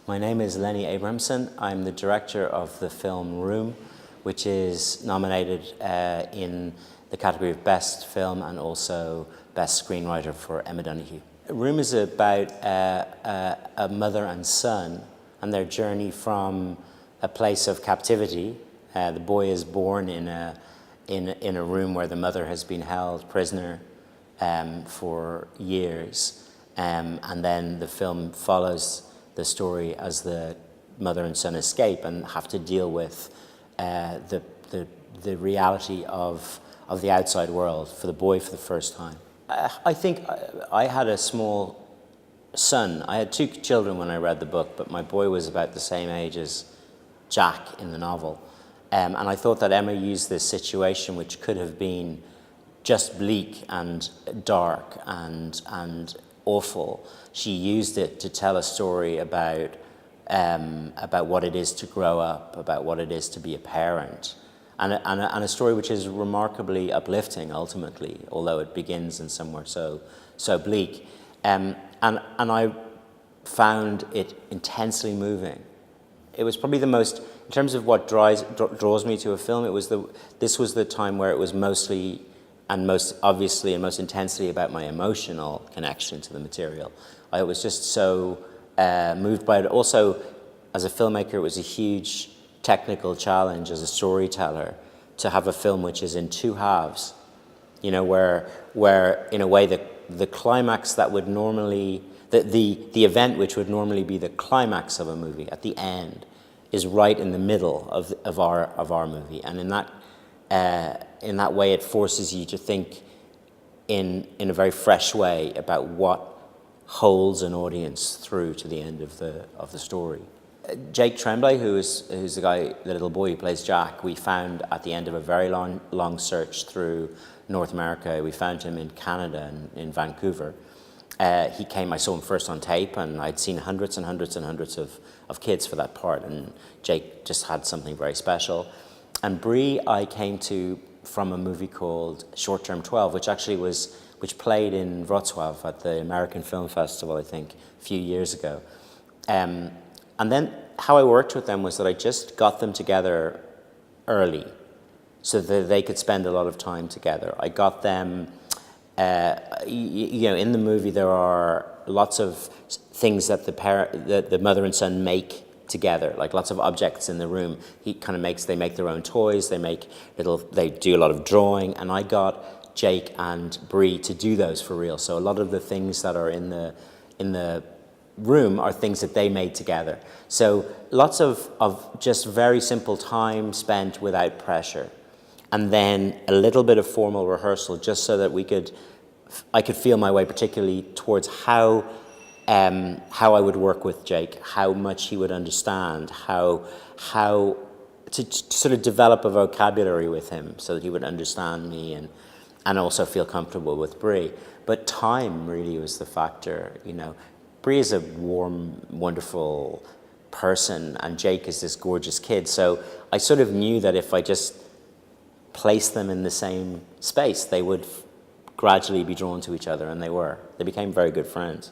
My name is Lenny Abrahamson. I'm the director of the film Room, which is nominated in the category of Best Film and also Best Screenwriter for Emma Donoghue. Room is about a mother and son and their journey from a place of captivity. The boy is born in a room where the mother has been held prisoner for years, and then the film follows the story as the mother and son escape and have to deal with the reality of the outside world for the boy for the first time. I think I had a small son. I had two children when I read the book, but my boy was about the same age as Jack in the novel. And I thought that Emma used this situation, which could have been just bleak and dark and awful. She used it to tell a story about what it is to grow up, about what it is to be a parent, and a story which is remarkably uplifting ultimately, although it begins in somewhere so bleak. And I found it intensely moving. It was probably the most, in terms of what draws me to a film, this was the time where it was mostly and most obviously and most intensely about my emotional connection to the material. I was just so moved by it. Also, as a filmmaker, it was a huge technical challenge as a storyteller to have a film which is in two halves, you know, where in a way the climax that would normally, the event which would normally be the climax of a movie at the end is right in the middle of our movie, and in that way it forces you to think in a very fresh way about what holds an audience through to the end of the story. Jake Tremblay, who's the little boy who plays Jack, we found at the end of a very long search through North America. We found him in Canada and in Vancouver. He came, I saw him first on tape, and I'd seen hundreds and hundreds and hundreds of kids for that part, and Jake just had something very special. And Brie I came to from a movie called Short Term 12, which played in Wrocław at the American Film Festival, I think, a few years ago. And then how I worked with them was that I just got them together early so that they could spend a lot of time together. I got them, you know, in the movie there are lots of things that the mother and son make together, like lots of objects in the room. They make their own toys, they do a lot of drawing, and I got Jake and Brie to do those for real. So a lot of the things that are in the room are things that they made together. So lots of just very simple time spent without pressure. And then a little bit of formal rehearsal just so that I could feel my way particularly towards how I would work with Jake, how much he would understand, how to sort of develop a vocabulary with him so that he would understand me and also feel comfortable with Brie. But time really was the factor, you know. Brie is a warm, wonderful person, and Jake is this gorgeous kid. So I sort of knew that if I just placed them in the same space, they would gradually be drawn to each other, and they were. They became very good friends.